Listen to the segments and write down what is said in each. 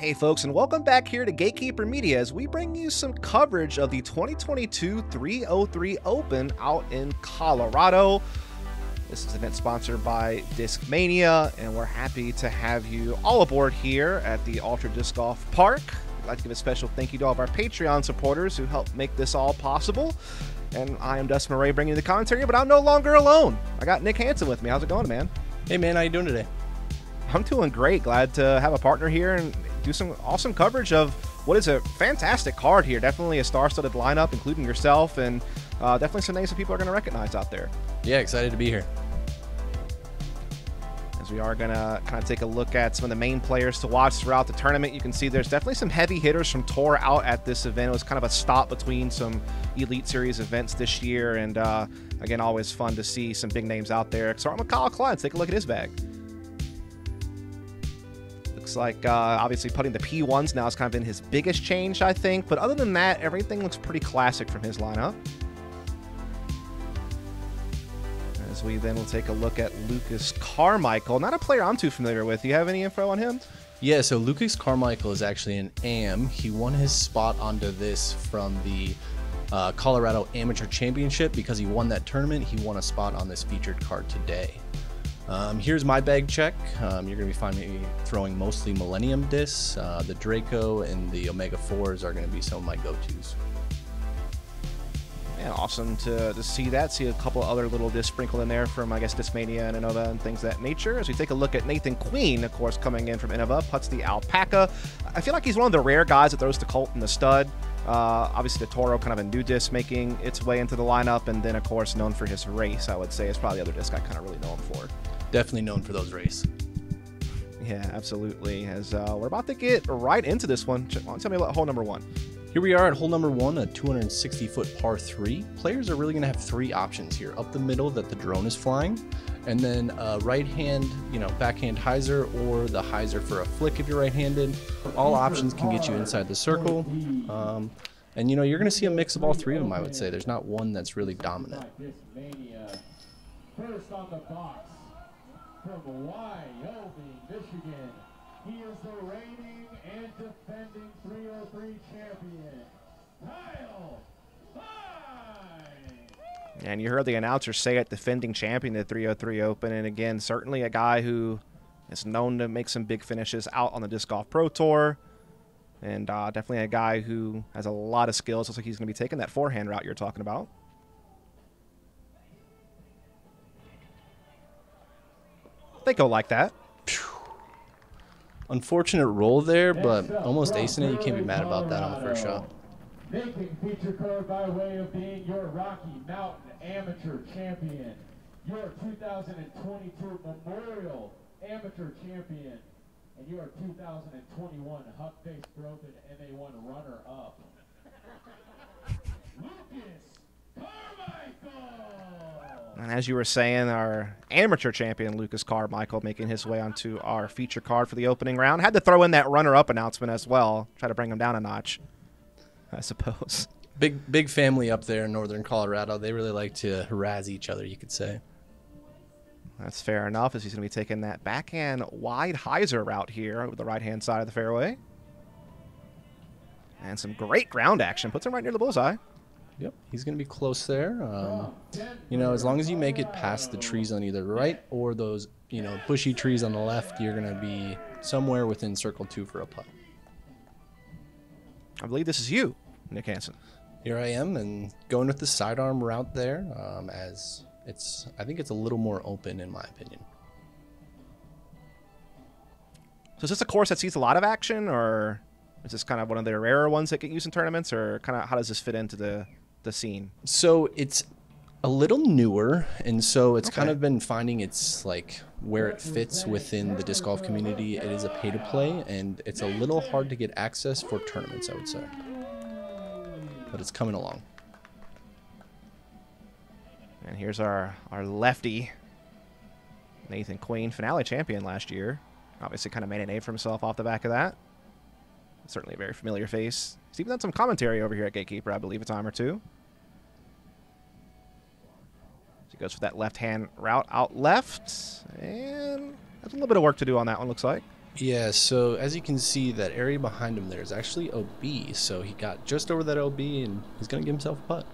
Hey folks, and welcome back here to Gatekeeper Media as we bring you some coverage of the 2022 303 Open out in Colorado. This is an event sponsored by Discmania, and we're happy to have you all aboard here at the Ultra Disc Golf Park. I'd like to give a special thank you to all of our Patreon supporters who helped make this all possible. And I am Dustin Mouret bringing you the commentary, but I'm no longer alone. I got Nick Hanson with me. How's it going, man? Hey man, how you doing today? I'm doing great. Glad to have a partner here and do some awesome coverage of what is a fantastic card here. Definitely a star-studded lineup, including yourself, and definitely some names that people are going to recognize out there. Yeah, excited to be here. As we are going to kind of take a look at some of the main players to watch throughout the tournament. You can see there's definitely some heavy hitters from Tour out at this event. It was kind of a stop between some Elite Series events this year, and again, always fun to see some big names out there. Starting with Klein, let's take a look at his bag. Looks like obviously putting the P1s now has kind of been his biggest change, I think. But other than that, everything looks pretty classic from his lineup. As we then will take a look at Lucas Carmichael, not a player I'm too familiar with. Do you have any info on him? Yeah, so Lucas Carmichael is actually an AM. He won his spot onto this from the Colorado Amateur Championship. Because he won that tournament, he won a spot on this featured card today. Here's my bag check. You're going to be finding me throwing mostly Millennium discs. The Draco and the Omega 4s are going to be some of my go-tos. Yeah, awesome to see that. See a couple other little discs sprinkled in there from, I guess, Discmania and Innova and things of that nature. As we take a look at Nathan Queen, of course, coming in from Innova, puts the Alpaca. I feel like he's one of the rare guys that throws the Colt and the Stud. Obviously, the Toro, kind of a new disc making its way into the lineup. And then, of course, known for his race, I would say, is probably the other disc I kind of really know him for. Definitely known for those races. Yeah, absolutely. As we're about to get right into this one. Why don't you tell me about hole number one? Here we are at hole number one, a 260-foot par 3. Players are really going to have three options here. Up the middle that the drone is flying, and then right hand, backhand hyzer, or the hyzer for a flick if you're right-handed. All options can get you inside the circle. And you're going to see a mix of all three of them, I would say. There's not one that's really dominant. First on the box from Wyoming, Michigan. He is the reigning and defending 303 champion, Kyle Klein. And you heard the announcer say it, defending champion of the 303 Open. And again, certainly a guy who is known to make some big finishes out on the Disc Golf Pro Tour. And definitely a guy who has a lot of skills. Looks like he's going to be taking that forehand route you're talking about. They go like that. Unfortunate roll there, but almost acing it. You can't be mad about that on the first shot. Making feature card by way of being your Rocky Mountain Amateur Champion, your 2022 Memorial Amateur Champion, and your 2021 Huck Face Broken MA1 runner-up, Lucas Carmichael. And as you were saying, our amateur champion, Lucas Carmichael, making his way onto our feature card for the opening round. Had to throw in that runner-up announcement as well. Try to bring him down a notch, I suppose. Big family up there in northern Colorado. They really like to harass each other, you could say. That's fair enough, as he's going to be taking that backhand wide hyzer route here over the right-hand side of the fairway. And some great ground action. Puts him right near the bullseye. Yep, he's going to be close there. As long as you make it past the trees on either right or those, bushy trees on the left, you're going to be somewhere within circle 2 for a putt. I believe this is you, Nick Hanson. Here I am, and going with the sidearm route there, I think it's a little more open in my opinion. So is this a course that sees a lot of action, or is this kind of one of the rarer ones that get used in tournaments, or kind of how does this fit into the scene? So it's a little newer, and so it's kind of been finding its where it fits within the disc golf community. It is a pay to play, and it's a little hard to get access for tournaments, I would say, but it's coming along. And here's our lefty, Nathan Queen, finale champion last year. Obviously kind of made a name for himself off the back of that. Certainly a very familiar face. He's even done some commentary over here at Gatekeeper, I believe, a time or two. So he goes for that left-hand route out left. And has a little bit of work to do on that one, looks like. Yeah, so as you can see, that area behind him there is actually OB, so he got just over that OB, and he's going to give himself a putt.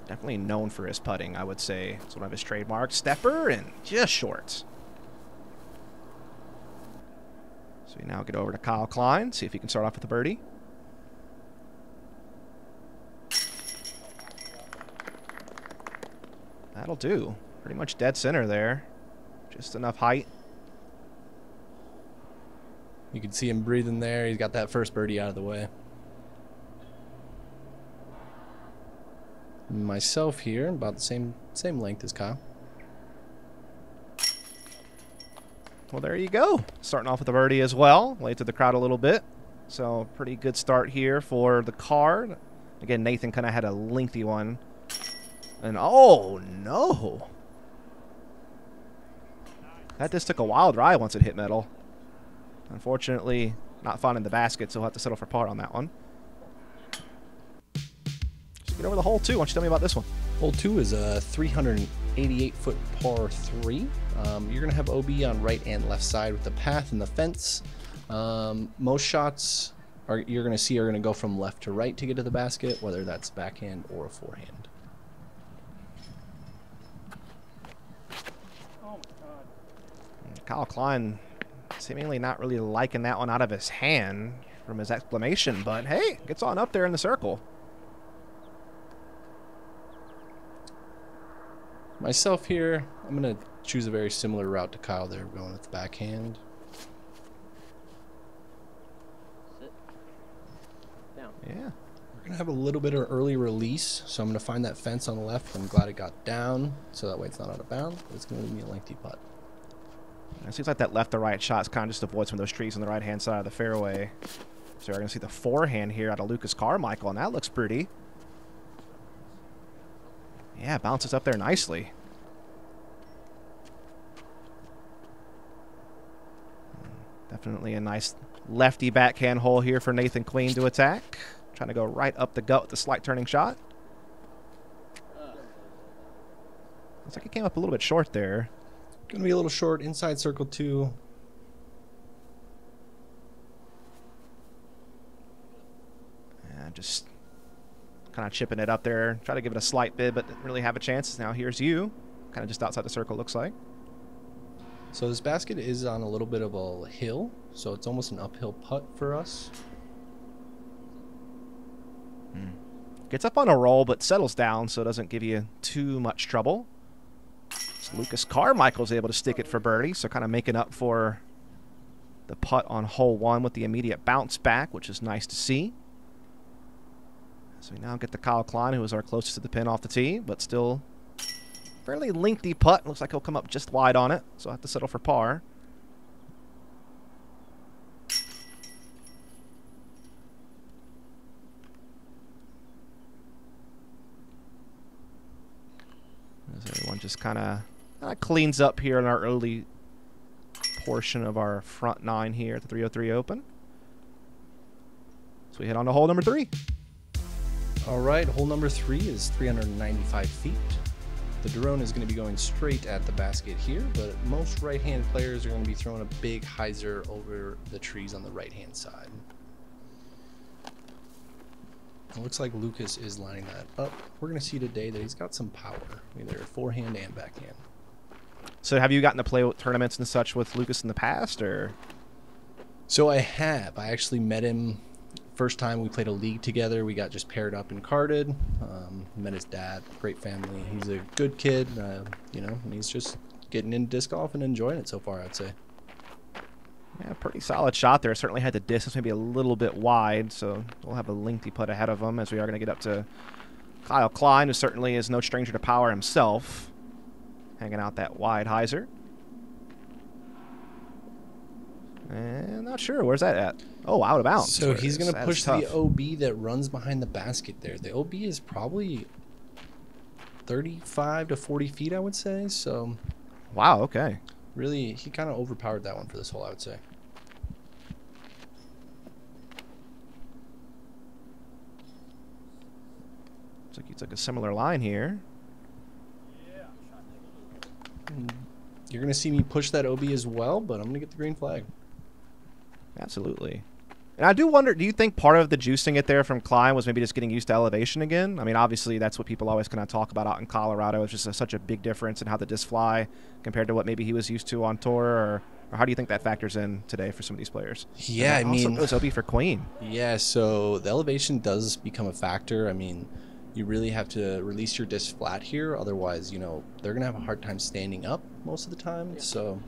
Definitely known for his putting, I would say. It's one of his trademarks. Stepper and just short. So we now get over to Kyle Klein, see if he can start off with a birdie. That'll do. Pretty much dead center there. Just enough height. You can see him breathing there. He's got that first birdie out of the way. Myself here, about the same length as Kyle. Well, there you go. Starting off with a birdie as well. Late to the crowd a little bit. So pretty good start here for the card. Again, Nathan kind of had a lengthy one. And oh no. That just took a wild ride once it hit metal. Unfortunately, not finding the basket, so we'll have to settle for par on that one. So get over the hole 2. Why don't you tell me about this one? Hole 2 is a 388-foot par 3. You're going to have OB on right and left side with the path and the fence. Most shots you're going to see are going to go from left to right to get to the basket, whether that's backhand or a forehand. Kyle Klein seemingly not really liking that one out of his hand from his exclamation, but hey, gets on up there in the circle. Myself here, I'm going to choose a very similar route to Kyle there, going with the backhand. Sit. Down. Yeah. We're going to have a little bit of early release, so I'm going to find that fence on the left. I'm glad it got down, so that way it's not out of bounds, but it's going to leave me a lengthy putt. It seems like that left to right shot kind of just avoids some of those trees on the right-hand side of the fairway. So we're going to see the forehand here out of Lucas Carmichael, and that looks pretty. Yeah, bounces up there nicely. Definitely a nice lefty backhand hole here for Nathan Queen to attack. Trying to go right up the gut with the slight turning shot. Looks like he came up a little bit short there. Going to be a little short, inside circle 2. And just kind of chipping it up there. Try to give it a slight bid, but didn't really have a chance. Now here's you. Kind of just outside the circle, looks like. So this basket is on a little bit of a hill, so it's almost an uphill putt for us. Gets up on a roll, but settles down, so it doesn't give you too much trouble. So Lucas Carmichael's able to stick it for birdie, so kind of making up for the putt on hole 1 with the immediate bounce back, which is nice to see. So we now get the Kyle Klein, who is our closest to the pin off the tee, but still fairly lengthy putt. Looks like he'll come up just wide on it, so I'll have to settle for par. As everyone just kind of cleans up here in our early portion of our front 9 here at the 303 Open. So we head on to hole number 3. All right, hole number 3 is 395 feet. The drone is going to be going straight at the basket here, but most right-hand players are going to be throwing a big hyzer over the trees on the right-hand side. It looks like Lucas is lining that up. We're going to see today that he's got some power, either forehand and backhand. So have you gotten to play with tournaments and such with Lucas in the past, or? So I have. I actually met him first time we played a league together. We got just paired up and carded. Met his dad, great family. He's a good kid, you know, and he's just getting into disc golf and enjoying it so far, I'd say. Yeah, pretty solid shot there. Certainly had the distance maybe a little bit wide, so we'll have a lengthy putt ahead of him as we are going to get up to Kyle Klein, who certainly is no stranger to power himself. Hanging out that wide hyzer. And not sure. Where's that at? Oh, out of bounds. So he's going to push the tough. OB that runs behind the basket there. The OB is probably 35 to 40 feet, I would say. So, wow, okay. Really, he kind of overpowered that one for this hole, I would say. Looks like he took a similar line here. You're going to see me push that OB as well, but I'm going to get the green flag. Absolutely. And I do wonder, do you think part of the juicing it there from Klein was maybe just getting used to elevation again? I mean, obviously, that's what people always kind of talk about out in Colorado. It's just such a big difference in how the discs fly compared to what maybe he was used to on tour. Or how do you think that factors in today for some of these players? Yeah, I mean... Also, OB for Queen. Yeah, so the elevation does become a factor. I mean, you really have to release your disc flat here. Otherwise, you know, they're going to have a hard time standing up most of the time. So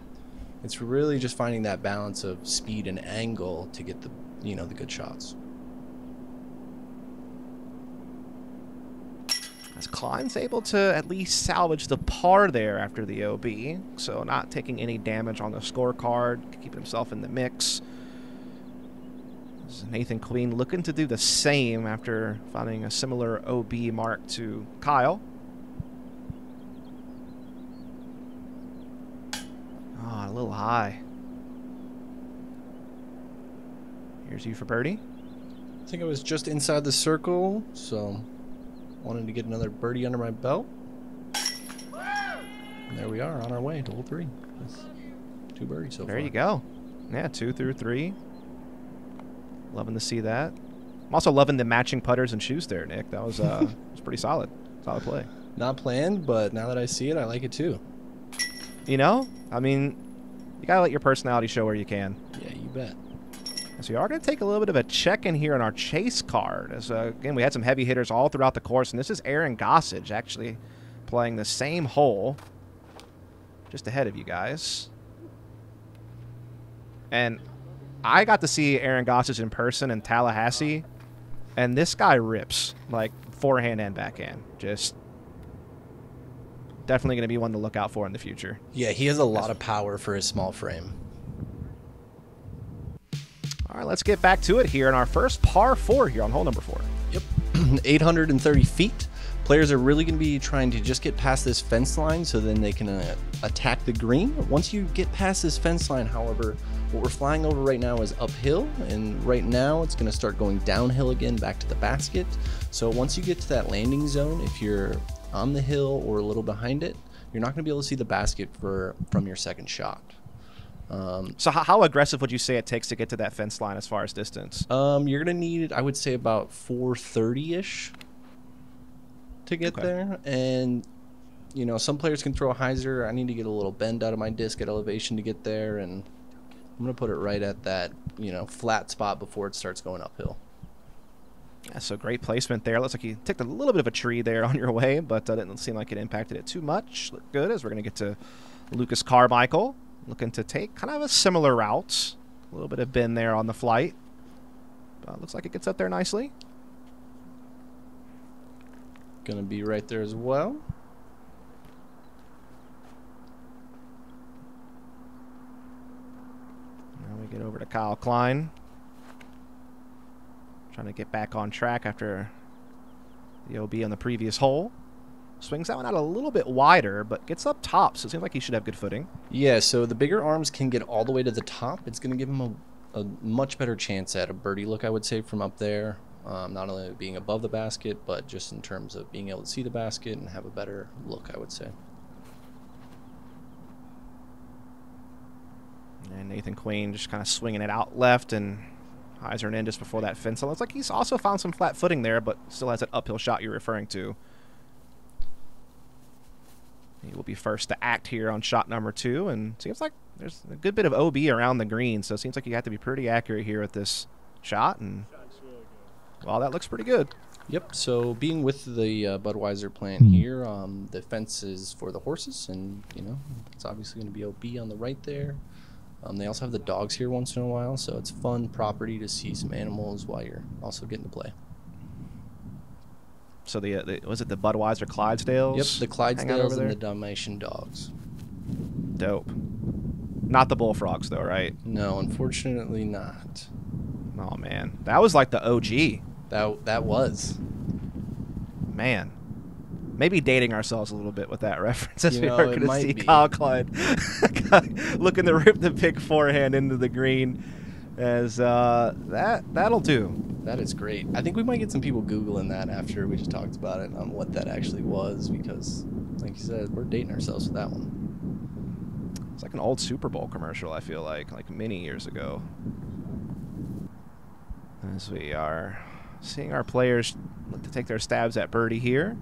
it's really just finding that balance of speed and angle to get the, you know, the good shots. As Klein's able to at least salvage the par there after the OB, so not taking any damage on the scorecard, keeping himself in the mix. Nathan Queen looking to do the same after finding a similar OB mark to Kyle. Ah, a little high. Here's you for birdie. I think I was just inside the circle, so wanted to get another birdie under my belt. And there we are on our way to hole 3. That's 2 birdies so far. There you go. Yeah, 2 through 3. Loving to see that. I'm also loving the matching putters and shoes there, Nick. That was pretty solid. Solid play. Not planned, but now that I see it, I like it too. You know, I mean, you gotta let your personality show where you can. Yeah, you bet. So we are going to take a little bit of a check-in here on our chase card. As again, we had some heavy hitters all throughout the course, and this is Aaron Gossage actually playing the same hole just ahead of you guys. And I got to see Aaron Gossage in person in Tallahassee, and this guy rips, like, forehand and backhand. Just definitely going to be one to look out for in the future. Yeah, he has a lot of power for his small frame. All right, let's get back to it here in our first par 4 here on hole number 4. Yep, 830 feet. Players are really going to be trying to just get past this fence line so then they can attack the green. Once you get past this fence line, however, what we're flying over right now is uphill, and right now it's going to start going downhill again back to the basket. So once you get to that landing zone, if you're on the hill or a little behind it, you're not going to be able to see the basket from your second shot. So how aggressive would you say it takes to get to that fence line as far as distance? You're going to need, I would say, about 430-ish to get there. And, you know, some players can throw a hyzer. I need to get a little bend out of my disc at elevation to get there. And I'm going to put it right at that, you know, flat spot before it starts going uphill. Yeah, so great placement there. Looks like you took a little bit of a tree there on your way, but didn't seem like it impacted it too much. Looked good as we're going to get to Lucas Carmichael. Looking to take kind of a similar route. A little bit of bend there on the flight. Looks like it gets up there nicely. Gonna be right there as well. Now we get over to Kyle Klein. Trying to get back on track after the OB on the previous hole. Swings that one out a little bit wider, but gets up top, so it seems like he should have good footing. Yeah, so the bigger arms can get all the way to the top. It's going to give him a much better chance at a birdie look, I would say, from up there. Not only being above the basket, but just in terms of being able to see the basket and have a better look, I would say. And Nathan Queen just kind of swinging it out left and hyzering in just before that fence. So it looks like he's also found some flat footing there, but still has that uphill shot you're referring to. He will be first to act here on shot number 2, and seems like there's a good bit of OB around the green, so it seems like you have to be pretty accurate here with this shot, and well, that looks pretty good. Yep, so being with the Budweiser plant here, the fence is for the horses, and, you know, it's obviously going to be OB on the right there. They also have the dogs here once in a while, so it's fun property to see some animals while you're also getting to play. So was it the Budweiser Clydesdales? Yep, the Clydesdales and the Dalmatian dogs. Dope. Not the Bullfrogs, though, right? No, unfortunately not. Oh, man. That was like the OG. That was. Man. Maybe dating ourselves a little bit with that reference as we are going to see be. Kyle Klein looking to rip the big forehand into the green. As that'll do. That is great. I think we might get some people Googling that after we just talked about it on what that actually was, because, like you said, we're dating ourselves with that one. It's like an old Super Bowl commercial, I feel like many years ago. As we are seeing our players look to take their stabs at birdie here.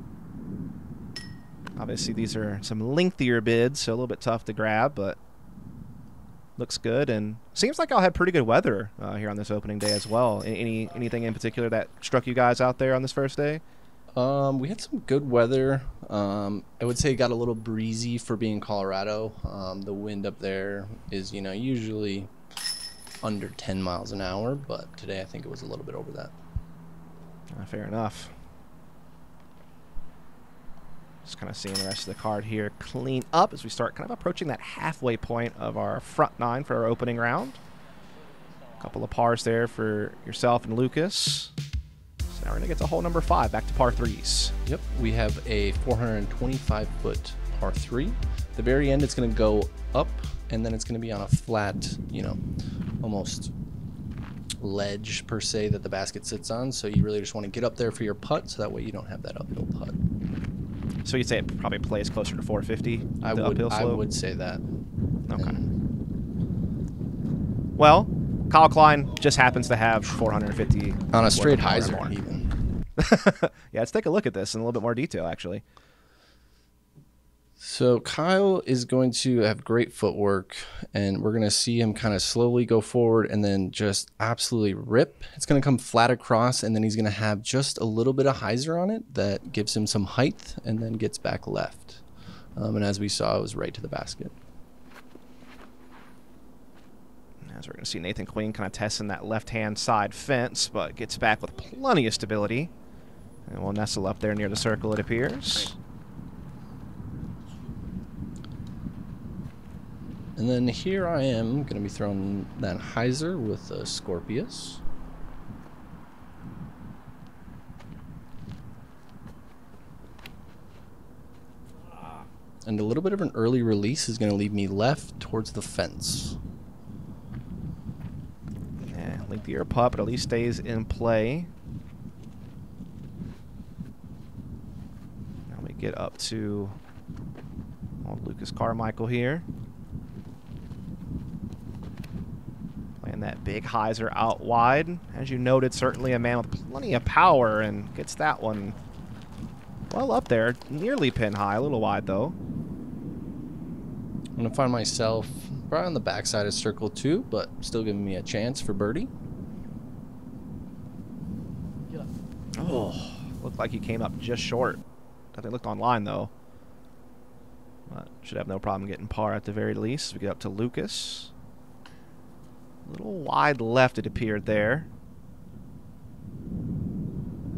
Obviously, these are some lengthier bids, so a little bit tough to grab, but looks good. And seems like I'll have pretty good weather here on this opening day as well. Anything in particular that struck you guys out there on this first day? We had some good weather. I would say it got a little breezy for being Colorado. The wind up there is, you know, usually under 10 miles an hour, but today I think it was a little bit over that. Fair enough. Just kind of seeing the rest of the card here clean up as we start kind of approaching that halfway point of our front nine for our opening round. A couple of pars there for yourself and Lucas. So now we're going to get to hole number 5, back to par 3s. Yep, we have a 425-foot par 3. The very end, it's going to go up, and then it's going to be on a flat, you know, almost ledge per se that the basket sits on. So you really just want to get up there for your putt, so that way you don't have that uphill putt. So you'd say it probably plays closer to 450? I would say that. Okay. Well, Kyle Klein just happens to have 450 on a straight hyzer even. Yeah, let's take a look at this in a little bit more detail, actually. So Kyle is going to have great footwork, and we're going to see him kind of slowly go forward and then just absolutely rip. It's going to come flat across, and then he's going to have just a little bit of hyzer on it that gives him some height and then gets back left. And as we saw, it was right to the basket. As we're going to see Nathan Queen kind of testing that left-hand side fence, but gets back with plenty of stability. And we'll nestle up there near the circle, it appears. And then here I am going to be throwing that hyzer with a Scorpius. And a little bit of an early release is going to lead me left towards the fence. Yeah, lengthier putt, but at least stays in play. Now we get up to old Lucas Carmichael here. Playing that big hyzer out wide. As you noted, certainly a man with plenty of power, and gets that one well up there. Nearly pin high, a little wide though. I'm going to find myself right on the backside of circle 2, but still giving me a chance for birdie. Oh, looked like he came up just short. Thought they looked online though. But should have no problem getting par at the very least. We get up to Lucas. A little wide left, it appeared there.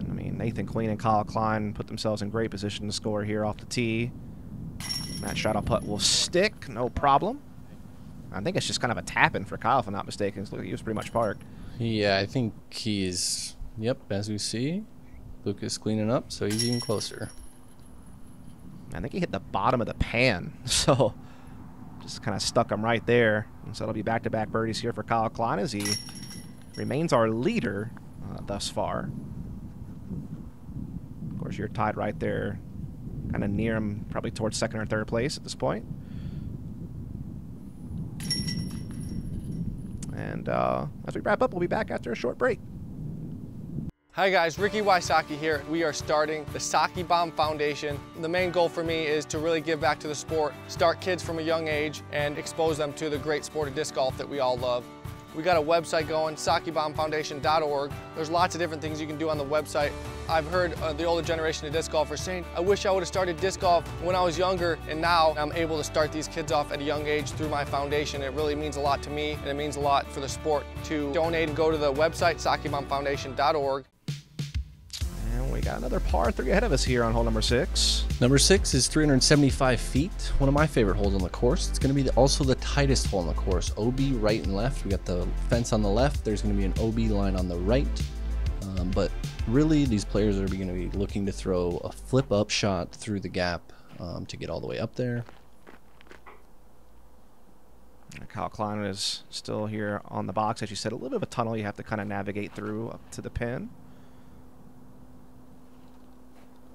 I mean, Nathan Queen and Kyle Klein put themselves in great position to score here off the tee. That shot putt will stick, no problem. I think it's just kind of a tap-in for Kyle, if I'm not mistaken. Look, he was pretty much parked. Yeah, I think he's, yep, as we see, Lucas cleaning up, so he's even closer. I think he hit the bottom of the pan, so just kind of stuck him right there. And so it'll be back-to-back birdies here for Kyle Klein as he remains our leader thus far. Of course, you're tied right there, kind of near him, probably towards second or third place at this point. And as we wrap up, we'll be back after a short break. Hi guys, Ricky Wysocki here. We are starting the Saki Bomb Foundation. The main goal for me is to really give back to the sport, start kids from a young age, and expose them to the great sport of disc golf that we all love. We got a website going, sakibombfoundation.org. There's lots of different things you can do on the website. I've heard the older generation of disc golfers saying, I wish I would have started disc golf when I was younger, and now I'm able to start these kids off at a young age through my foundation. It really means a lot to me, and it means a lot for the sport. To donate and go to the website, sakibombfoundation.org. And we got another par 3 ahead of us here on hole number 6. Number 6 is 375 feet, one of my favorite holes on the course. It's going to be also the tightest hole on the course. OB right and left. We got the fence on the left. There's going to be an OB line on the right. But really, these players are going to be looking to throw a flip-up shot through the gap to get all the way up there. Kyle Klein is still here on the box. As you said, a little bit of a tunnel you have to kind of navigate through up to the pin.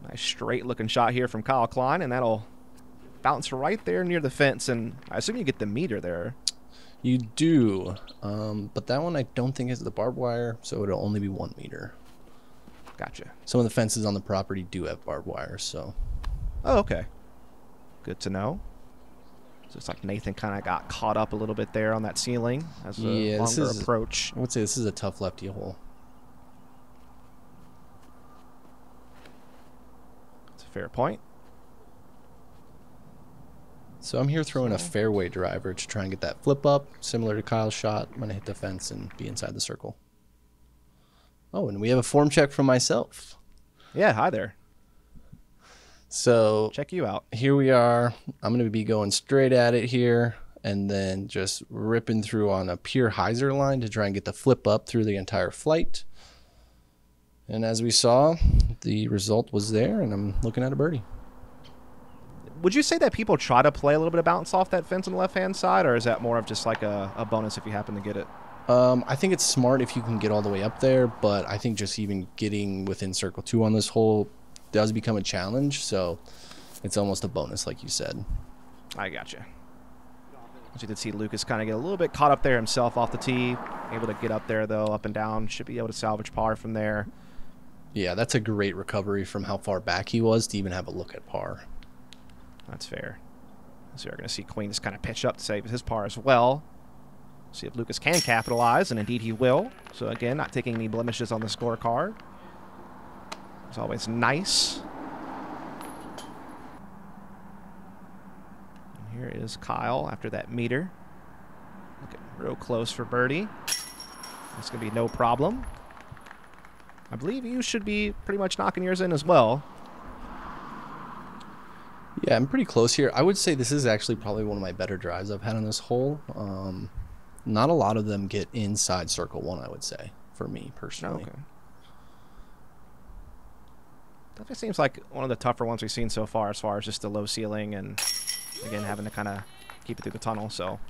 Nice straight looking shot here from Kyle Klein, and that'll bounce right there near the fence, and I assume you get the meter there. You do, but that one I don't think has the barbed wire, so it'll only be 1 meter. Gotcha. Some of the fences on the property do have barbed wire, so. Oh, okay. Good to know. So it's like Nathan kind of got caught up a little bit there on that ceiling as a longer approach. I would say this is a tough lefty hole. That's a fair point. So I'm here throwing a fairway driver to try and get that flip up, similar to Kyle's shot. I'm going to hit the fence and be inside the circle. Oh, and we have a form check from myself. Yeah, hi there. So check you out. Here we are. I'm going to be going straight at it here and then just ripping through on a pure hyzer line to try and get the flip up through the entire flight. And as we saw, the result was there, and I'm looking at a birdie. Would you say that people try to play a little bit of bounce off that fence on the left-hand side, or is that more of just like a bonus if you happen to get it? I think it's smart if you can get all the way up there, but I think just even getting within circle 2 on this hole does become a challenge, so it's almost a bonus, like you said. I gotcha. As you did see Lucas kind of get a little bit caught up there himself off the tee. Able to get up there, though, up and down. Should be able to salvage par from there. Yeah, that's a great recovery from how far back he was to even have a look at par. That's fair. So you're going to see Queen just kind of pitch up to save his par as well. See if Lucas can capitalize, and indeed he will. So again, not taking any blemishes on the scorecard. It's always nice. And here is Kyle after that meter. Looking real close for birdie. That's going to be no problem. I believe you should be pretty much knocking yours in as well. Yeah, I'm pretty close here. I would say this is actually probably one of my better drives I've had on this hole. Not a lot of them get inside circle 1, I would say, for me personally. Okay. That just seems like one of the tougher ones we've seen so far as just the low ceiling and, again, having to kind of keep it through the tunnel. So,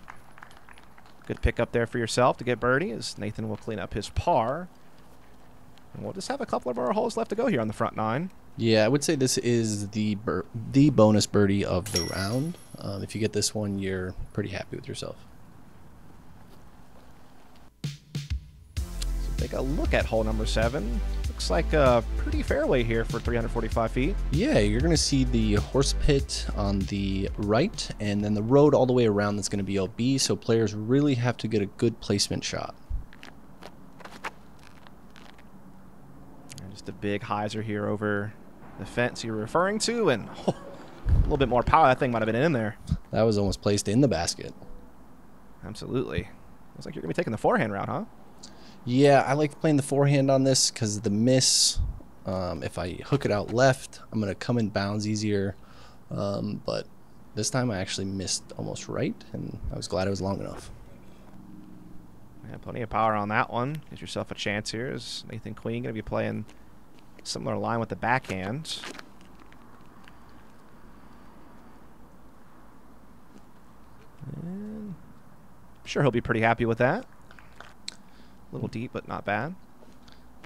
good pick up there for yourself to get birdie as Nathan will clean up his par. And we'll just have a couple of our holes left to go here on the front 9. Yeah, I would say this is the bonus birdie of the round. If you get this one, you're pretty happy with yourself. So take a look at hole number 7. Looks like a pretty fairway here for 345 feet. Yeah, you're going to see the horse pit on the right, and then the road all the way around that's going to be OB, so players really have to get a good placement shot. And just a big hyzer here over the fence you're referring to, and a little bit more power. That thing might have been in there. That was almost placed in the basket. Absolutely. Looks like you're going to be taking the forehand route, huh? Yeah, I like playing the forehand on this because the miss, if I hook it out left, I'm going to come in bounds easier. But this time I actually missed almost right, and I was glad it was long enough. Yeah, plenty of power on that one. Gives yourself a chance here. Is Nathan Queen going to be playing similar line with the backhand? And I'm sure he'll be pretty happy with that. A little deep, but not bad.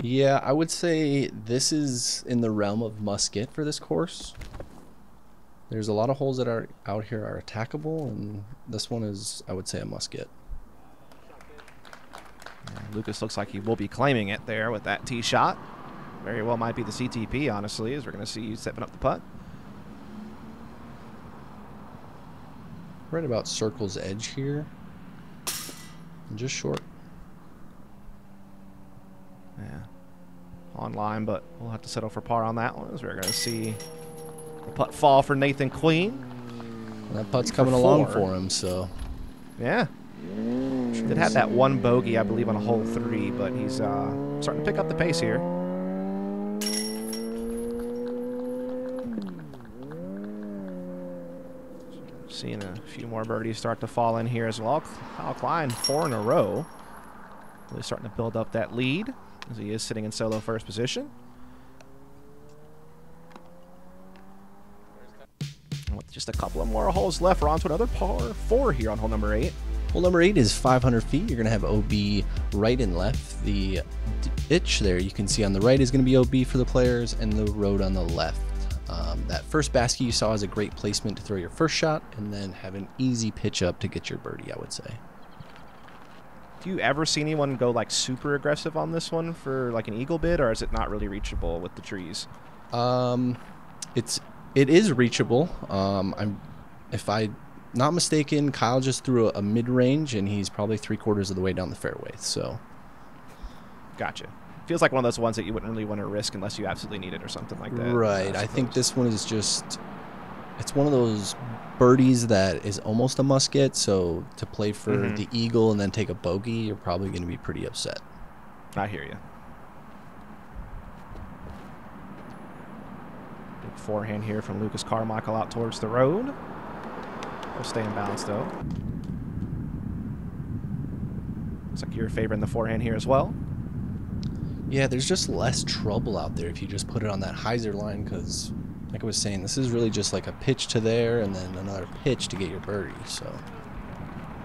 Yeah, I would say this is in the realm of must get for this course. There's a lot of holes that are out here are attackable, and this one is, I would say, a must get. Yeah, Lucas looks like he will be claiming it there with that tee shot. Very well might be the CTP, honestly, as we're going to see you stepping up the putt. Right about circle's edge here. And just short. Yeah. On line, but we'll have to settle for par on that one, as we're going to see the putt fall for Nathan Queen. And that putt's coming along for him, so. Yeah. Did have that one bogey, I believe, on a hole 3, but he's starting to pick up the pace here. Seeing a few more birdies start to fall in here as well. Kyle Klein, 4 in a row. Really starting to build up that lead as he is sitting in solo first position. And with just a couple of more holes left, we're on to another par 4 here on hole number 8. Hole number 8 is 500 feet. You're going to have OB right and left. The ditch there you can see on the right is going to be OB for the players, and the road on the left That first basket you saw is a great placement to throw your first shot, and then have an easy pitch up to get your birdie, I would say. Do you ever see anyone go like super aggressive on this one for like an eagle bid, or is it not really reachable with the trees? It is reachable. If I'm not mistaken, Kyle just threw a mid-range, and he's probably 3/4 of the way down the fairway. So, gotcha. Feels like one of those ones that you wouldn't really want to risk unless you absolutely need it or something like that. Right. I think this one is just, it's one of those birdies that is almost a must get. So to play for the eagle and then take a bogey, you're probably going to be pretty upset. I hear you. Big forehand here from Lucas Carmichael out towards the road. We'll stay in balance though. Looks like you're favoring the forehand here as well. Yeah, there's just less trouble out there if you just put it on that hyzer line, because, like I was saying, this is really just like a pitch to there and then another pitch to get your birdie. So,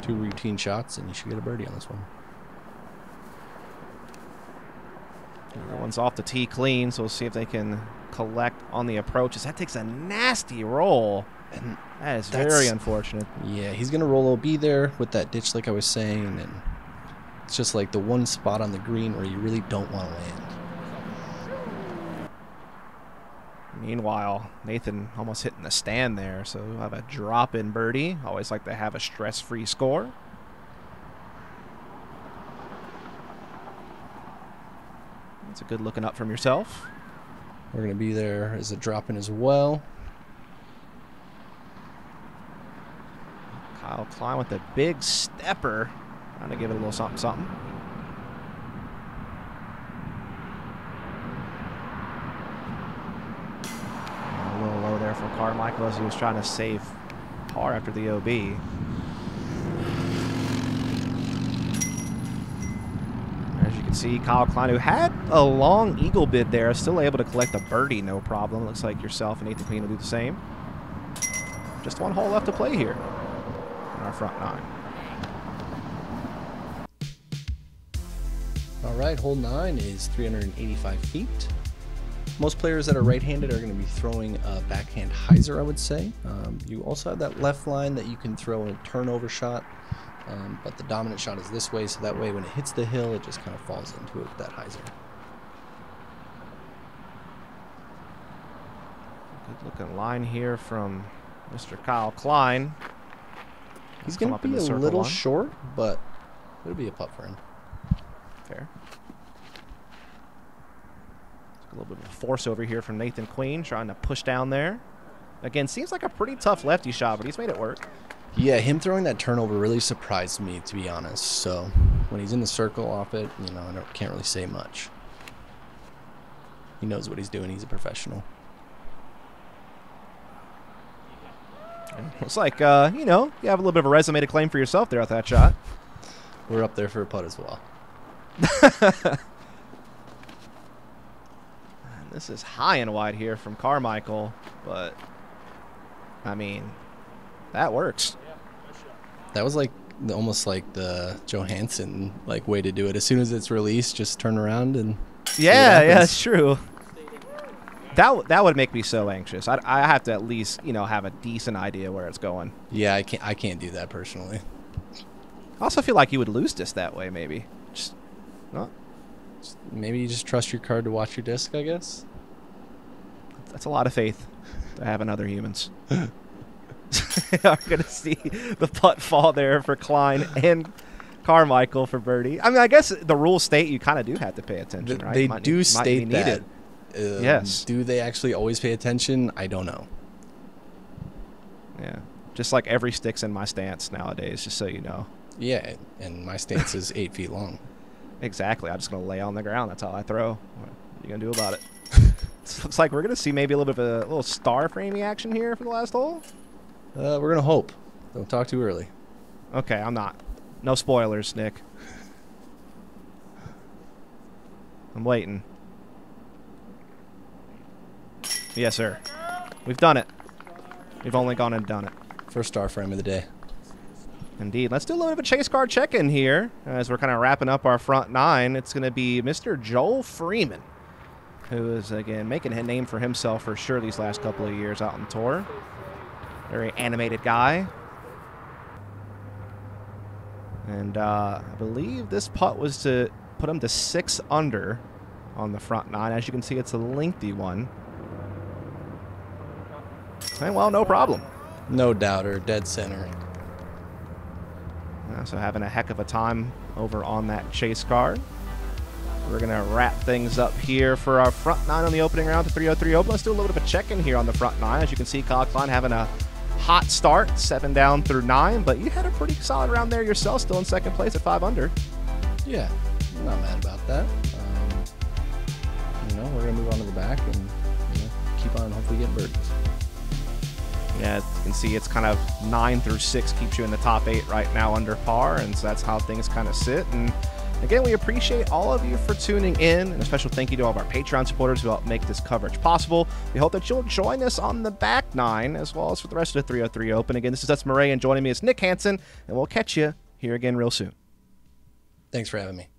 2 routine shots and you should get a birdie on this one. Everyone's off the tee clean, so we'll see if they can collect on the approaches. That takes a nasty roll, and that is very unfortunate. Yeah, he's going to roll OB there with that ditch like I was saying, and it's just like the one spot on the green where you really don't want to land. Meanwhile, Nathan almost hitting the stand there, so we'll have a drop-in birdie. Always like to have a stress-free score. That's a good looking up from yourself. We're going to be there as a drop-in as well. Kyle Klein with a big stepper. Trying to give it a little something, something. A little low there for Carmichael as he was trying to save par after the OB. As you can see, Kyle Klein, who had a long eagle bid there, is still able to collect a birdie, no problem. Looks like yourself and Nathan Queen will do the same. Just one hole left to play here in our front 9. All right, hole 9 is 385 feet. Most players that are right-handed are going to be throwing a backhand hyzer, I would say. You also have that left line that you can throw a turnover shot, but the dominant shot is this way, so that way when it hits the hill, it just kind of falls into it with that hyzer. Good-looking line here from Mr. Kyle Klein. He's going to be a little short, but it'll be a putt for him. Fair. A little bit of force over here from Nathan Queen, trying to push down there. Again, seems like a pretty tough lefty shot, but he's made it work. Yeah, him throwing that turnover really surprised me, to be honest. So when he's in the circle off it, you know, I can't really say much. He knows what he's doing. He's a professional. Looks like, you know, you have a little bit of a resume to claim for yourself there with that shot. We're up there for a putt as well. This is high and wide here from Carmichael, but I mean, that works. That was like almost like the Joe Hanson like way to do it. As soon as it's released, just turn around and yeah, it's true. That would make me so anxious. I have to at least, you know, have a decent idea where it's going. Yeah, I can't do that personally. I also feel like you would lose this that way, maybe. Maybe you just trust your card to watch your disc, I guess. That's a lot of faith to have in other humans. Are going to see the putt fall there for Klein and Carmichael for birdie. I mean, I guess the rules state you kind of do have to pay attention, right? They do state that. Yes. Do they actually always pay attention? I don't know. Yeah. Just like every stick's in my stance nowadays, just so you know. Yeah, and my stance is 8 feet long. Exactly. I'm just going to lay on the ground. That's how I throw. What are you going to do about it? Looks like we're going to see maybe a little bit of a little star framing action here for the last hole. We're going to hope. Don't talk too early. Okay, I'm not. No spoilers, Nick. I'm waiting. Yes, sir. We've done it. We've only gone and done it. First star frame of the day. Indeed. Let's do a little bit of a chase card check-in here as we're kind of wrapping up our front 9. It's going to be Mr. Joel Freeman. who is, again, making a name for himself for sure these last couple of years out on tour. Very animated guy. And I believe this putt was to put him to 6 under on the front 9. As you can see, it's a lengthy one. And, well, no problem. No doubter, dead center. So having a heck of a time over on that chase card. We're going to wrap things up here for our front 9 on the opening round to 303 Open. Let's do a little bit of a check-in here on the front 9. As you can see, Klein having a hot start, 7 down through 9, but you had a pretty solid round there yourself, still in second place at 5 under. Yeah, I'm not mad about that. You know, we're going to move on to the back and keep on hopefully get birdies. Yeah, you can see it's kind of 9 through 6 keeps you in the top 8 right now under par, and so that's how things kind of sit. And again, we appreciate all of you for tuning in, and a special thank you to all of our Patreon supporters who help make this coverage possible. We hope that you'll join us on the back 9 as well as for the rest of the 303 Open. Again, this is Dustin Mouret, and joining me is Nick Hanson, and we'll catch you here again real soon. Thanks for having me.